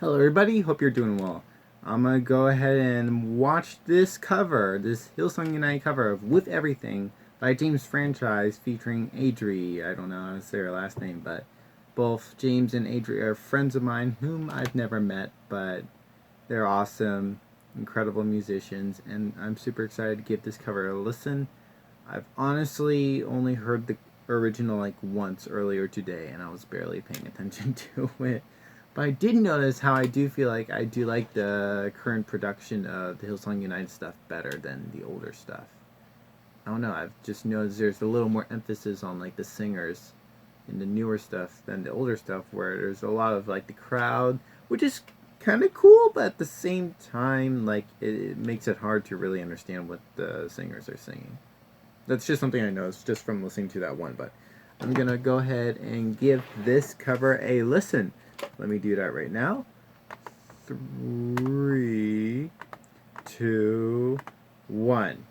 Hello, everybody. Hope you're doing well. I'm gonna go ahead and watch this cover, this Hillsong United cover of "With Everything" by James Franchise, featuring Adri. I don't know how to say her last name, but both James and Adri are friends of mine whom I've never met, but they're awesome, incredible musicians, and I'm super excited to give this cover a listen. I've honestly only heard the original like once earlier today, and I was barely paying attention to it. But I did notice how I do feel like I do like the current production of the Hillsong United stuff better than the older stuff. I don't know, I've just noticed there's a little more emphasis on like the singers in the newer stuff than the older stuff, where there's a lot of like the crowd, which is kind of cool, but at the same time, like it makes it hard to really understand what the singers are singing. That's just something I noticed just from listening to that one, but I'm gonna go ahead and give this cover a listen. Let me do that right now. 3, 2, 1.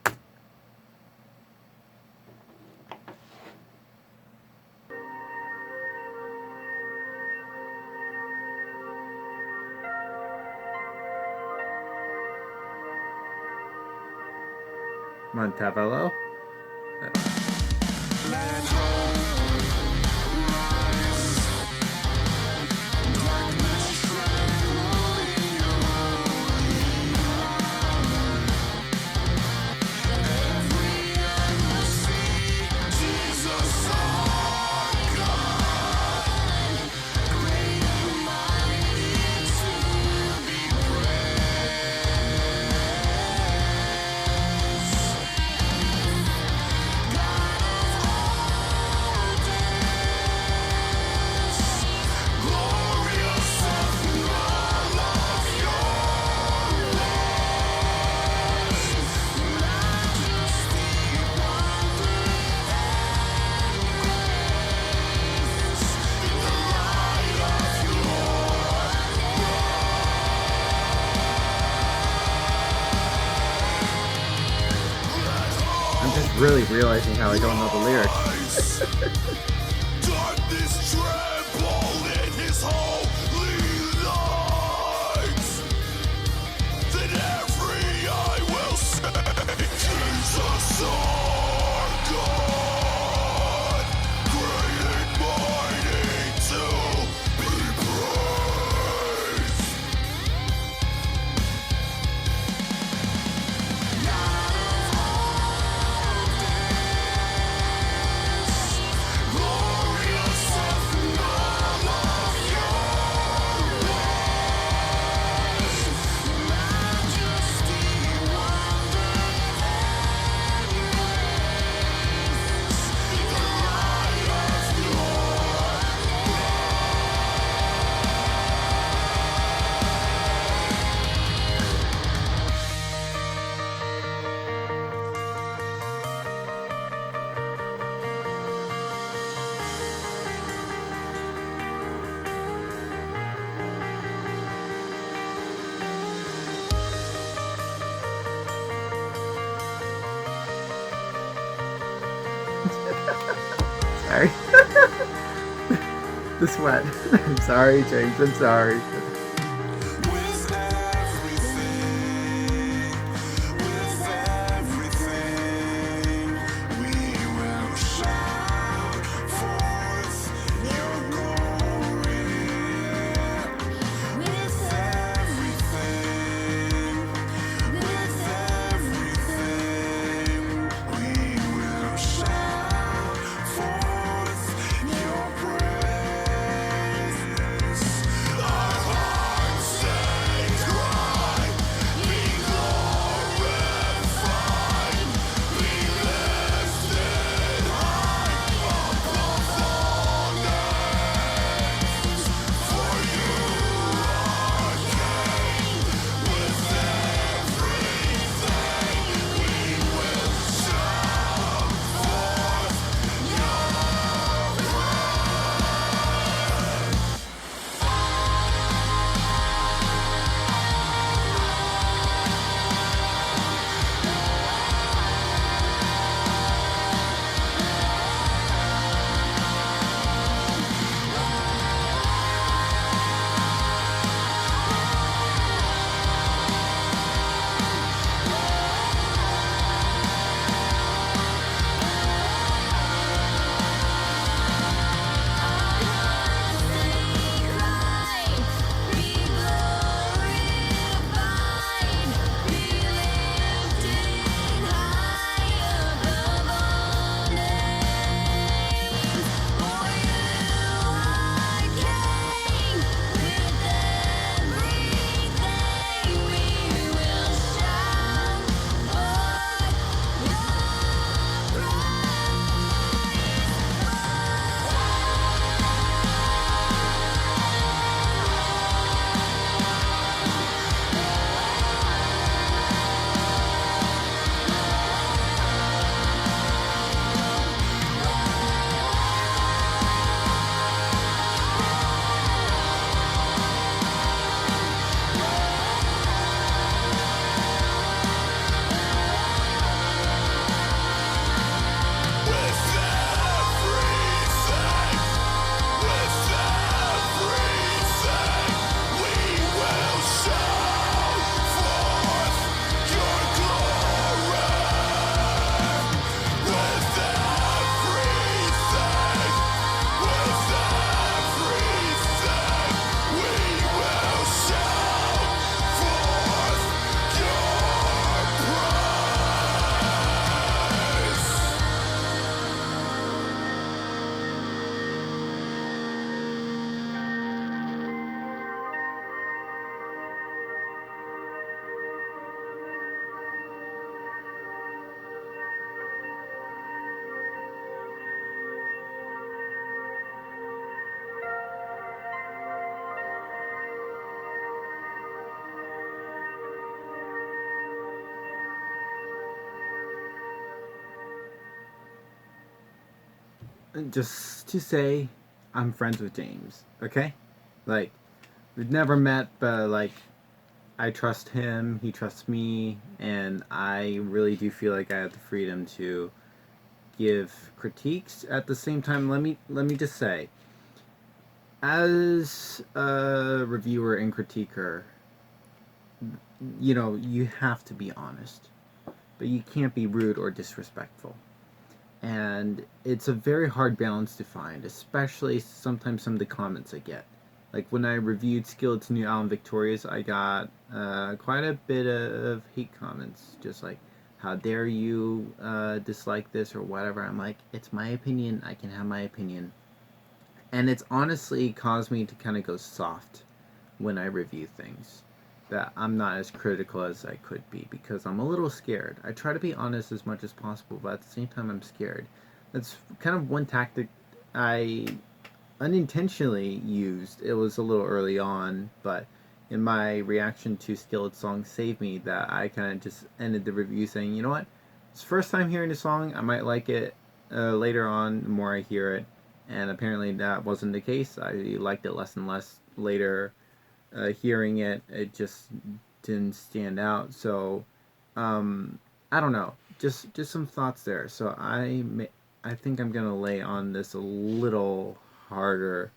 Montalvo. I'm just really realizing how I don't know the lyrics. Darkness trembled in his holy light. Then every eye will say, Jesus our God, great and mighty to be praised. Glorious in all of your ways, majesty, wonder, and grace, the light of your Sorry. The sweat. I'm sorry, James. I'm sorry. with everything, we will shout forth your glory. With everything, we will shout forth your praise. Our just to say, I'm friends with James. Okay, like we've never met, but like I trust him, he trusts me, and I really do feel like I have the freedom to give critiques. At the same time, let me just say, as a reviewer and critiquer, you know, you have to be honest, but you can't be rude or disrespectful. And it's a very hard balance to find, especially sometimes some of the comments I get. Like when I reviewed Skillet's new album Victorious, I got quite a bit of hate comments, just like, "How dare you dislike this" or whatever. I'm like, it's my opinion. I can have my opinion, and it's honestly caused me to kind of go soft when I review things. That I'm not as critical as I could be because I'm a little scared. I try to be honest as much as possible, but at the same time, I'm scared. That's kind of one tactic I unintentionally used. It was a little early on, but in my reaction to Skillet's song Save Me, that I kind of just ended the review saying, you know what? It's the first time hearing the song. I might like it later on, the more I hear it. And apparently that wasn't the case. I liked it less and less later. Hearing it, it just didn't stand out. So, I don't know. Just some thoughts there. So I think I'm gonna lay on this a little harder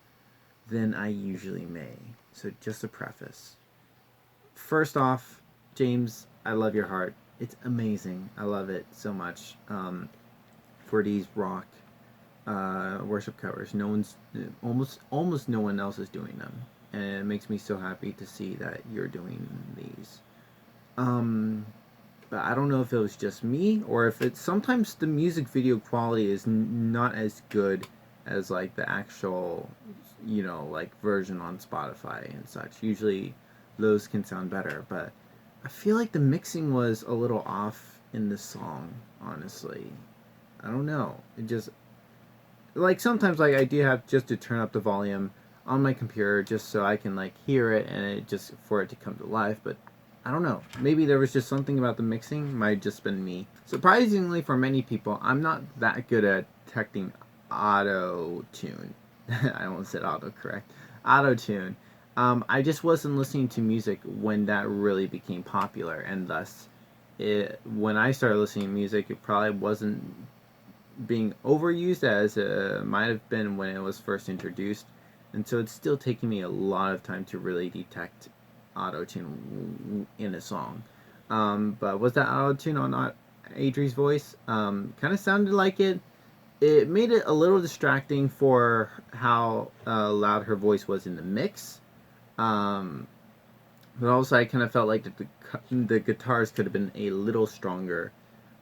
than I usually may. So just a preface. First off, James, I love your heart. It's amazing. I love it so much. For these rock worship covers, no one's almost no one else is doing them, and it makes me so happy to see that you're doing these. Um, but I don't know if it was just me or if it's sometimes the music video quality is not as good as like the actual, you know, like version on Spotify and such. Usually those can sound better, but I feel like the mixing was a little off in the song, honestly. I don't know. It just like sometimes like I do have just to turn up the volume on my computer just so I can like hear it and it just for it to come to life, but I don't know. Maybe there was just something about the mixing. Might have just been me. Surprisingly, for many people, I'm not that good at detecting auto tune. I almost said autocorrect. Auto tune. I just wasn't listening to music when that really became popular, and thus, when I started listening to music, it probably wasn't being overused as it might have been when it was first introduced, and so it's still taking me a lot of time to really detect auto tune in a song. But was that auto tune on Adri's voice? Kind of sounded like it. It made it a little distracting for how loud her voice was in the mix. Um, but also, I kind of felt like the guitars could have been a little stronger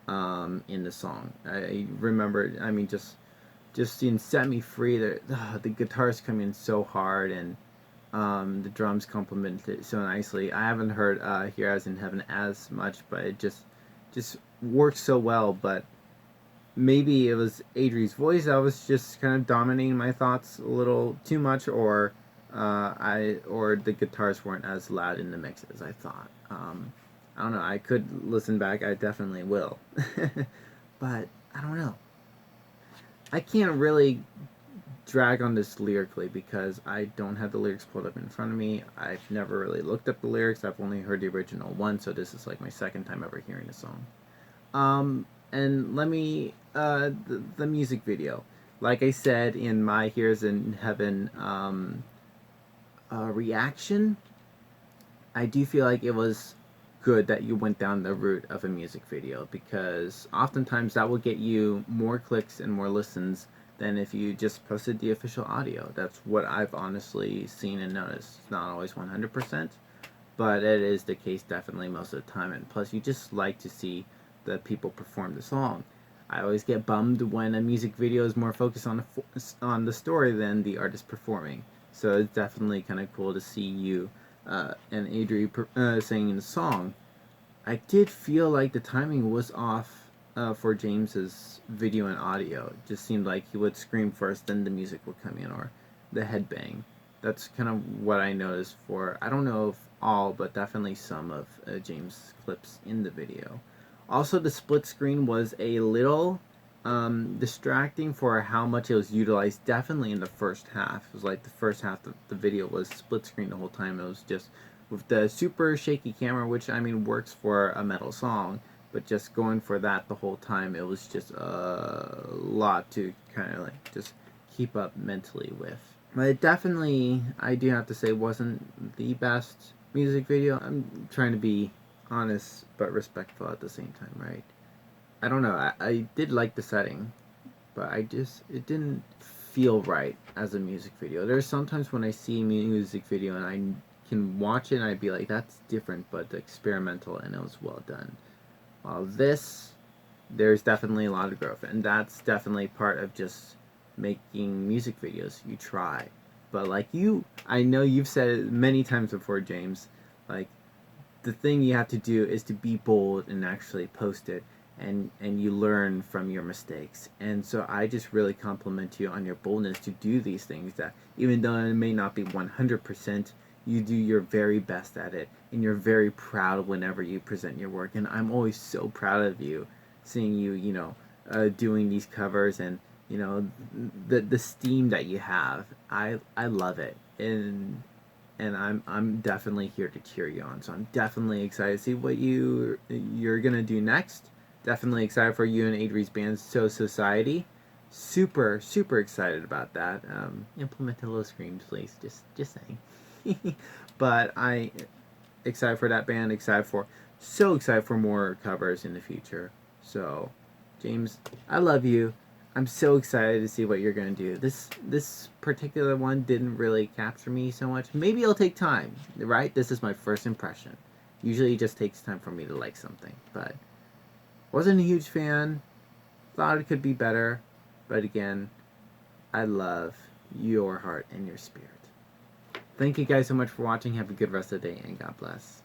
in the song. I remember, I mean, just seeing "Set Me Free," the guitars come in so hard, and the drums complement it so nicely. I haven't heard "Here As in Heaven" as much, but it just works so well. But maybe it was Adri's voice that was just kind of dominating my thoughts a little too much, or the guitars weren't as loud in the mix as I thought. I don't know. I could listen back. I definitely will, but I don't know. I can't really drag on this lyrically because I don't have the lyrics pulled up in front of me. I've never really looked up the lyrics. I've only heard the original one, so this is like my second time ever hearing the song. And let me the music video. Like I said in my "Here's in Heaven" reaction, I do feel like it was good that you went down the route of a music video because oftentimes that will get you more clicks and more listens than if you just posted the official audio. That's what I've honestly seen and noticed. It's not always 100%, but it is the case definitely most of the time. And plus, you just like to see the people perform the song. I always get bummed when a music video is more focused on the story than the artist performing. So it's definitely kind of cool to see you and Adri singing the song. I did feel like the timing was off for James's video and audio. It just seemed like he would scream first, then the music would come in, or the headbang. That's kind of what I noticed for, I don't know if all, but definitely some of James' clips in the video. Also, the split screen was a little distracting for how much it was utilized. Definitely in the first half. It was like the first half of the video was split screen the whole time. It was just with the super shaky camera, which I mean works for a metal song, but just going for that the whole time, it was just a lot to kind of like just keep up mentally with. But it definitely, I do have to say, wasn't the best music video. I'm trying to be honest but respectful at the same time, right? I don't know. I did like the setting, but it didn't feel right as a music video. There's sometimes when I see a music video and I can watch it and I'd be like, that's different, but experimental, and it was well done. While this, there's definitely a lot of growth, and that's definitely part of just making music videos. You try, but like I know you've said it many times before, James. Like, the thing you have to do is to be bold and actually post it, and you learn from your mistakes. And so I just really compliment you on your boldness to do these things, that even though it may not be 100%, you do your very best at it, and you're very proud whenever you present your work. And I'm always so proud of you, seeing you, doing these covers, and the steam that you have. I love it. And I'm definitely here to cheer you on. So I'm definitely excited to see what you're gonna do next. Definitely excited for you and Adri's band, So Society. Super super excited about that. Implement the little screams, please. Just saying. But I excited for that band. So excited for more covers in the future. So, James, I love you. I'm so excited to see what you're gonna do. This particular one didn't really capture me so much. Maybe it'll take time, right? This is my first impression. Usually, it just takes time for me to like something, but wasn't a huge fan. Thought it could be better, but again, I love your heart and your spirit. Thank you guys so much for watching. Have a good rest of the day, and God bless.